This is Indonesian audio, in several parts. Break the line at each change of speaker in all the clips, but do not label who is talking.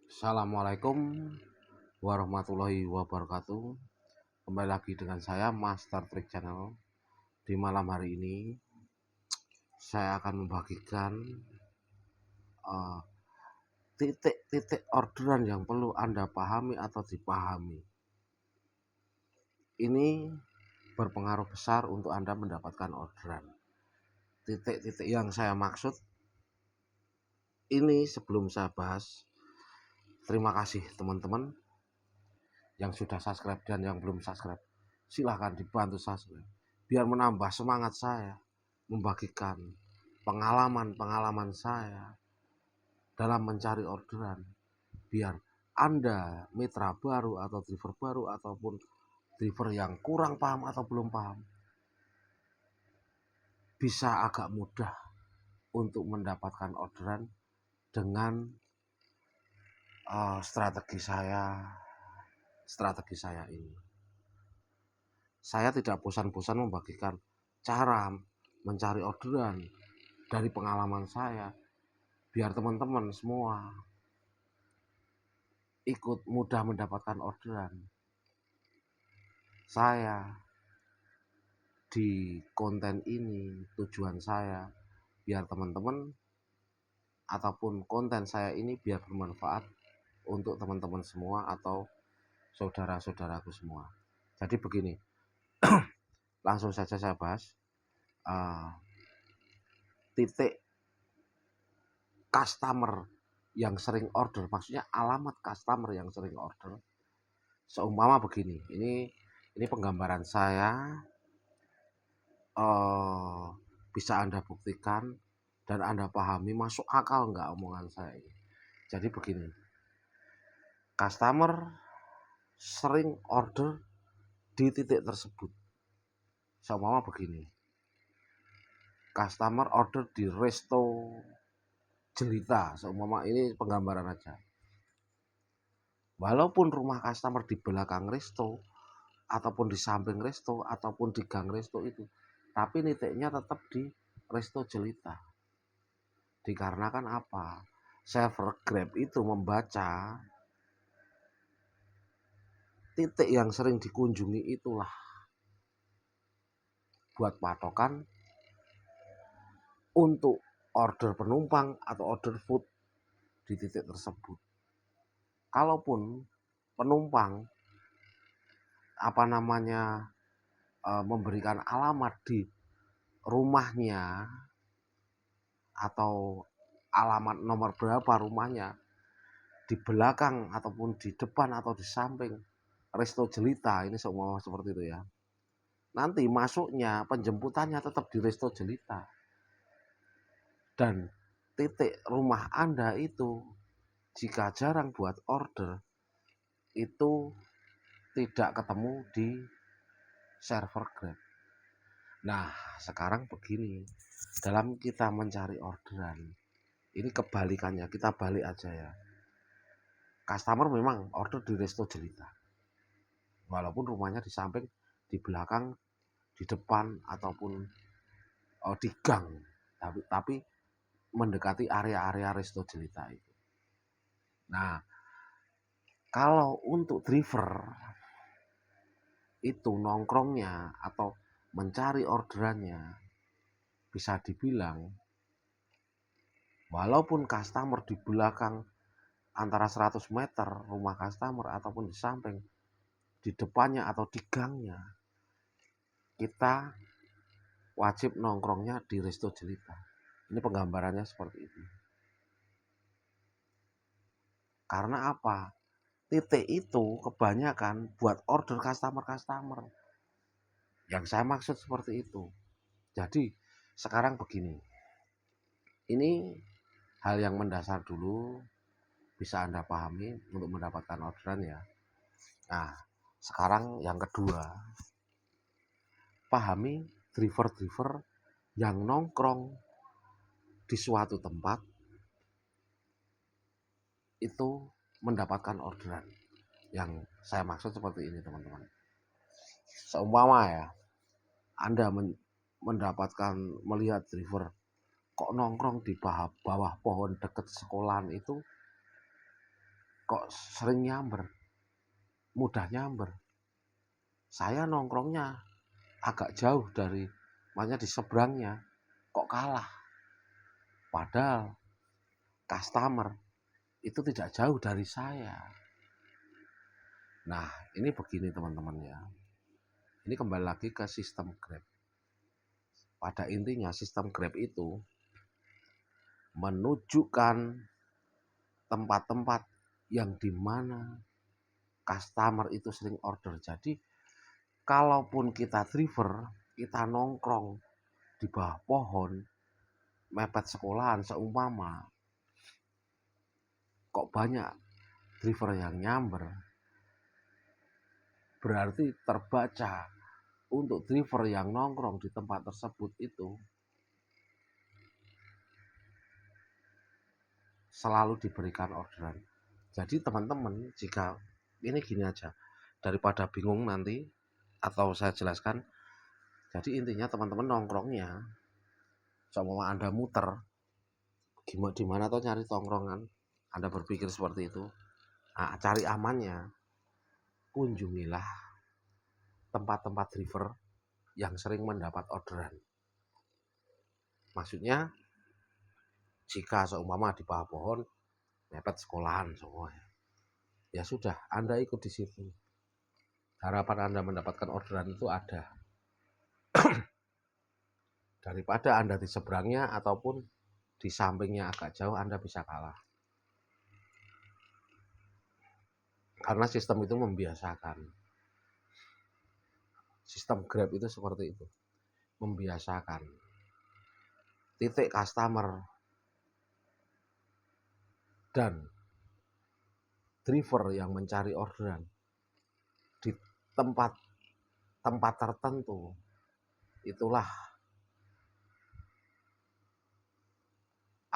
Assalamualaikum warahmatullahi wabarakatuh. Kembali lagi dengan saya Master Trick Channel. Di malam hari ini saya akan membagikan uh, titik-titik orderan yang perlu Anda pahami atau dipahami. Ini berpengaruh besar untuk Anda mendapatkan orderan. Titik-titik yang saya maksud ini sebelum saya bahas, terima kasih teman-teman yang sudah subscribe dan yang belum subscribe. Silahkan dibantu subscribe biar menambah semangat saya membagikan pengalaman-pengalaman saya dalam mencari orderan, biar Anda mitra baru atau driver baru ataupun driver yang kurang paham atau belum paham bisa agak mudah untuk mendapatkan orderan dengan strategi saya ini. Saya tidak bosan-bosan membagikan cara mencari orderan dari pengalaman saya, biar teman-teman semua ikut mudah mendapatkan orderan. Saya di konten ini tujuan saya biar teman-teman ataupun konten saya ini biar bermanfaat untuk teman-teman semua atau saudara-saudaraku semua. Jadi begini, langsung saja saya bahas titik customer yang sering order, maksudnya alamat customer yang sering order. Seumpama begini, ini penggambaran saya, bisa Anda buktikan dan Anda pahami masuk akal nggak omongan saya ini. Jadi begini, customer sering order di titik tersebut. Seumpama begini, customer order di Resto Jelita, seumpama ini penggambaran aja. Walaupun rumah customer di belakang resto ataupun di samping resto ataupun di gang resto itu, tapi titiknya tetap di Resto Jelita. Dikarenakan apa? Server Grab itu membaca titik yang sering dikunjungi itulah buat patokan untuk order penumpang atau order food di titik tersebut. Kalaupun penumpang memberikan alamat di rumahnya atau alamat nomor berapa rumahnya, di belakang ataupun di depan atau di samping Resto Jelita, ini semua seperti itu ya, nanti masuknya penjemputannya tetap di Resto Jelita, dan titik rumah Anda itu jika jarang buat order itu tidak ketemu di server Grab. Nah sekarang begini, dalam kita mencari orderan ini kebalikannya, kita balik aja ya. Customer memang order di Resto Jelita, walaupun rumahnya di samping, di belakang, di depan ataupun di gang, tapi mendekati area-area Resto Jelita itu. Nah kalau untuk driver itu nongkrongnya atau mencari orderannya, bisa dibilang walaupun customer di belakang antara 100 meter rumah customer ataupun di samping, di depannya atau di gangnya, kita wajib nongkrongnya di Resto Jelita. Ini penggambarannya seperti itu. Karena apa? Titik itu kebanyakan buat order customer. Yang saya maksud seperti itu. Jadi sekarang begini, ini hal yang mendasar dulu, bisa Anda pahami untuk mendapatkan orderan ya. Nah sekarang yang kedua, pahami driver-driver yang nongkrong di suatu tempat itu mendapatkan orderan. Yang saya maksud seperti ini teman-teman. Seumpama ya, Anda melihat driver kok nongkrong di bawah pohon dekat sekolahan itu, kok sering nyamber, mudah nyamber. Saya nongkrongnya agak jauh dari, makanya di seberangnya kok kalah. Padahal customer itu tidak jauh dari saya. Nah, ini begini teman-teman ya. Ini kembali lagi ke sistem Grab. Pada intinya sistem Grab itu menunjukkan tempat-tempat yang dimana customer itu sering order. Jadi kalaupun kita driver, kita nongkrong di bawah pohon, mepet sekolahan seumpama, kok banyak driver yang nyamber, berarti terbaca untuk driver yang nongkrong di tempat tersebut itu selalu diberikan orderan. Jadi teman-teman, jika ini gini aja, daripada bingung nanti atau saya jelaskan. Jadi intinya teman-teman nongkrongnya, sama Anda muter, gimana tuh nyari tongkrongan, Anda berpikir seperti itu. Nah, cari amannya, kunjungilah tempat-tempat driver yang sering mendapat orderan. Maksudnya, jika seumpama di bawah pohon, mepet sekolahan semua, ya sudah, Anda ikut di situ. Harapan Anda mendapatkan orderan itu ada. Daripada Anda di seberangnya ataupun di sampingnya agak jauh, Anda bisa kalah. Karena sistem itu membiasakan. Sistem Grab itu seperti itu. Membiasakan. Titik customer dan driver yang mencari orderan di tempat tertentu, itulah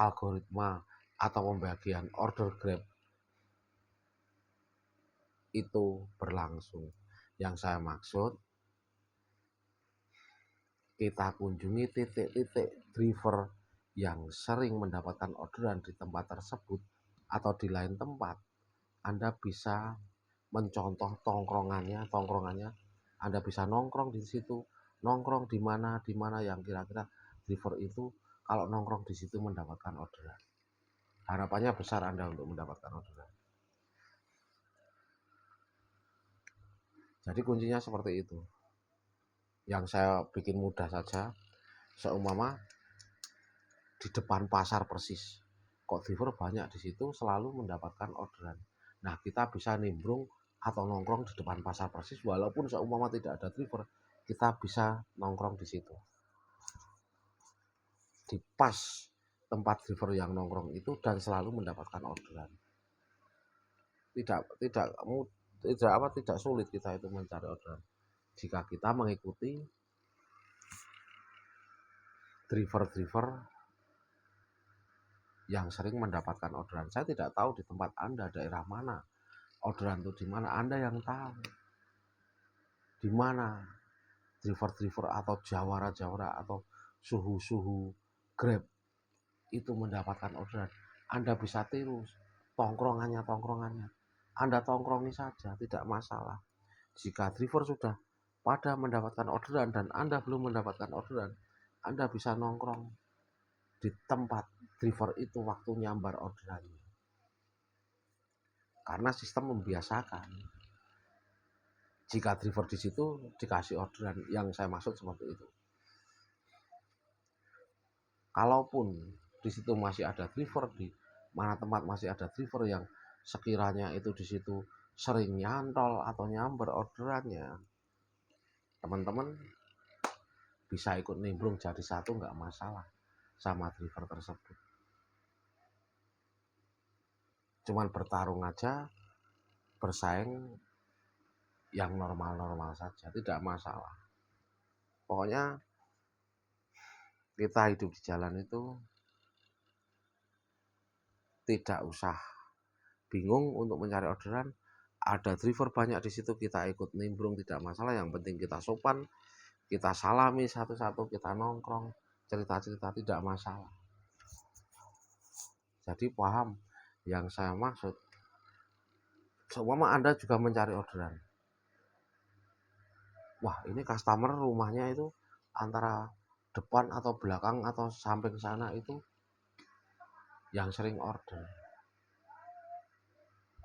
algoritma atau pembagian order Grab itu berlangsung. Yang saya maksud, kita kunjungi titik-titik driver yang sering mendapatkan orderan di tempat tersebut atau di lain tempat. Anda bisa mencontoh tongkrongannya, Anda bisa nongkrong di situ, nongkrong di mana yang kira-kira driver itu kalau nongkrong di situ mendapatkan orderan. Harapannya besar Anda untuk mendapatkan orderan. Jadi kuncinya seperti itu. Yang saya bikin mudah saja, seumpama di depan pasar persis, kok driver banyak di situ selalu mendapatkan orderan. Nah, kita bisa nimbrung atau nongkrong di depan pasar persis, walaupun seumpama tidak ada driver, kita bisa nongkrong di situ. Di pas tempat driver yang nongkrong itu dan selalu mendapatkan orderan. Tidak sulit kita itu mencari orderan. Jika kita mengikuti driver-driver yang sering mendapatkan orderan. Saya tidak tahu di tempat Anda daerah mana orderan itu, di mana Anda yang tahu. Di mana driver-driver atau jawara-jawara atau suhu-suhu Grab itu mendapatkan orderan. Anda bisa tiru tongkrongannya. Anda tongkrongi saja, tidak masalah. Jika driver sudah pada mendapatkan orderan dan Anda belum mendapatkan orderan, Anda bisa nongkrong di tempat driver itu waktu nyambar orderannya. Karena sistem membiasakan. Jika driver di situ dikasih orderan, yang saya maksud seperti itu. Kalaupun di situ masih ada driver, di mana tempat masih ada driver yang sekiranya itu di situ sering nyantol atau nyamber orderannya, teman-teman bisa ikut nimbrung jadi satu, nggak masalah sama driver tersebut. Cuman bertarung aja, bersaing yang normal-normal saja, tidak masalah. Pokoknya kita hidup di jalan itu tidak usah bingung untuk mencari orderan. Ada driver banyak di situ, kita ikut nimbrung, tidak masalah. Yang penting kita sopan, kita salami satu-satu, kita nongkrong, cerita-cerita, tidak masalah. Jadi paham yang saya maksud. seumpama Anda juga mencari orderan, wah ini customer rumahnya itu antara depan atau belakang atau samping sana itu yang sering order.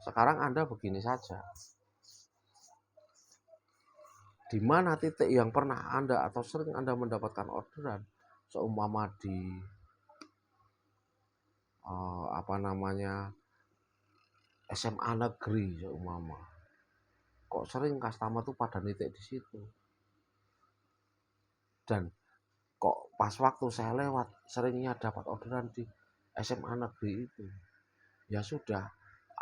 Sekarang Anda begini saja, di mana titik yang pernah Anda atau sering Anda mendapatkan orderan, seumpama di SMA negeri seumpama, kok sering customer tuh pada nitik di situ, dan kok pas waktu saya lewat seringnya dapat orderan di SMA negeri itu. Ya sudah,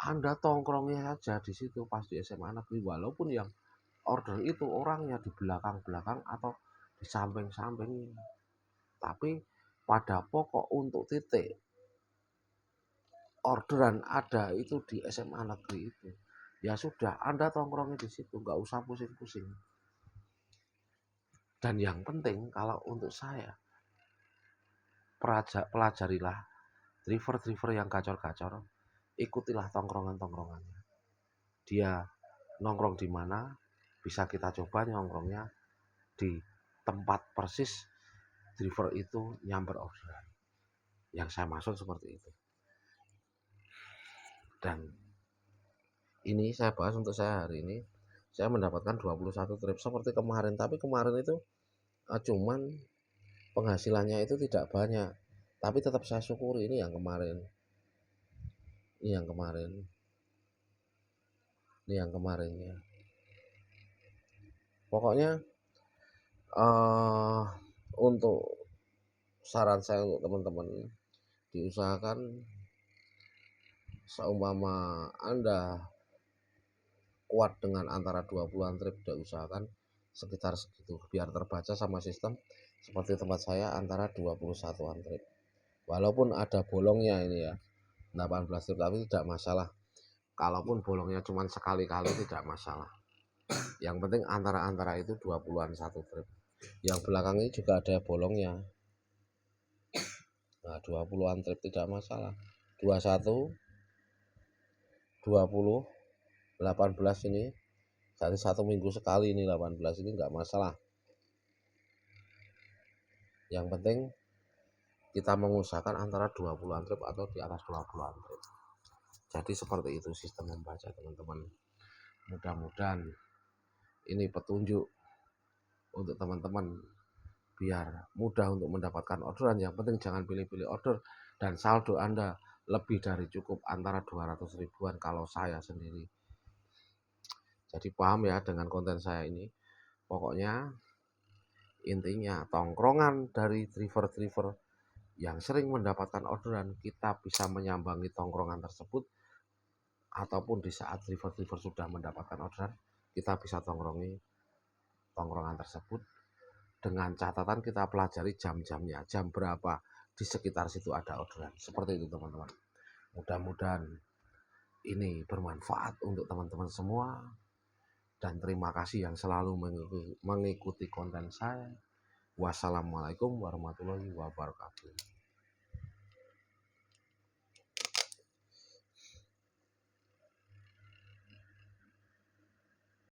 Anda tongkrongnya saja di situ pas di SMA negeri, walaupun yang order itu orangnya di belakang-belakang atau di samping-samping, tapi pada pokok untuk titik orderan ada itu di SMA negeri itu. Ya sudah, Anda tongkrongnya di situ, nggak usah pusing-pusing. Dan yang penting kalau untuk saya, pelajarilah driver-driver yang gacor-gacor, ikutilah tongkrongan-tongkrongannya. Dia nongkrong di mana, bisa kita coba nongkrongnya di tempat persis driver itu nyamper orderan. Yang saya maksud seperti itu. Dan ini saya bahas untuk saya hari ini. Saya mendapatkan 21 trip seperti kemarin, tapi kemarin itu cuman penghasilannya itu tidak banyak. Tapi tetap saya syukuri ini yang kemarin. Ini yang kemarin. Ini yang kemarinnya. Pokoknya untuk saran saya untuk teman-teman, diusahakan seumpama Anda kuat dengan antara 20-an trip, usahakan sekitar segitu biar terbaca sama sistem. Seperti tempat saya antara 21-an trip, walaupun ada bolongnya ini ya 18 trip, tapi tidak masalah. Kalaupun bolongnya cuma sekali-kali tidak masalah, yang penting antara-antara itu 20-an satu trip. Yang belakang ini juga ada bolongnya, nah 20-an trip tidak masalah. 21, 20, 18 ini dari satu minggu sekali, ini 18 ini enggak masalah. Yang penting kita mengusahakan antara 20-an trip atau di atas 20-an trip. Jadi seperti itu sistem membaca teman-teman. Mudah-mudahan ini petunjuk untuk teman-teman biar mudah untuk mendapatkan orderan. Yang penting jangan pilih-pilih order dan saldo Anda lebih dari cukup, antara 200 ribuan kalau saya sendiri. Jadi paham ya dengan konten saya ini. Pokoknya intinya tongkrongan dari driver-driver yang sering mendapatkan orderan, kita bisa menyambangi tongkrongan tersebut, ataupun di saat driver-driver sudah mendapatkan orderan, kita bisa tongkrongi tongkrongan tersebut. Dengan catatan kita pelajari jam-jamnya, jam berapa di sekitar situ ada orderan. Seperti itu teman-teman. Mudah-mudahan ini bermanfaat untuk teman-teman semua. Dan terima kasih yang selalu mengikuti konten saya. Wassalamualaikum warahmatullahi wabarakatuh.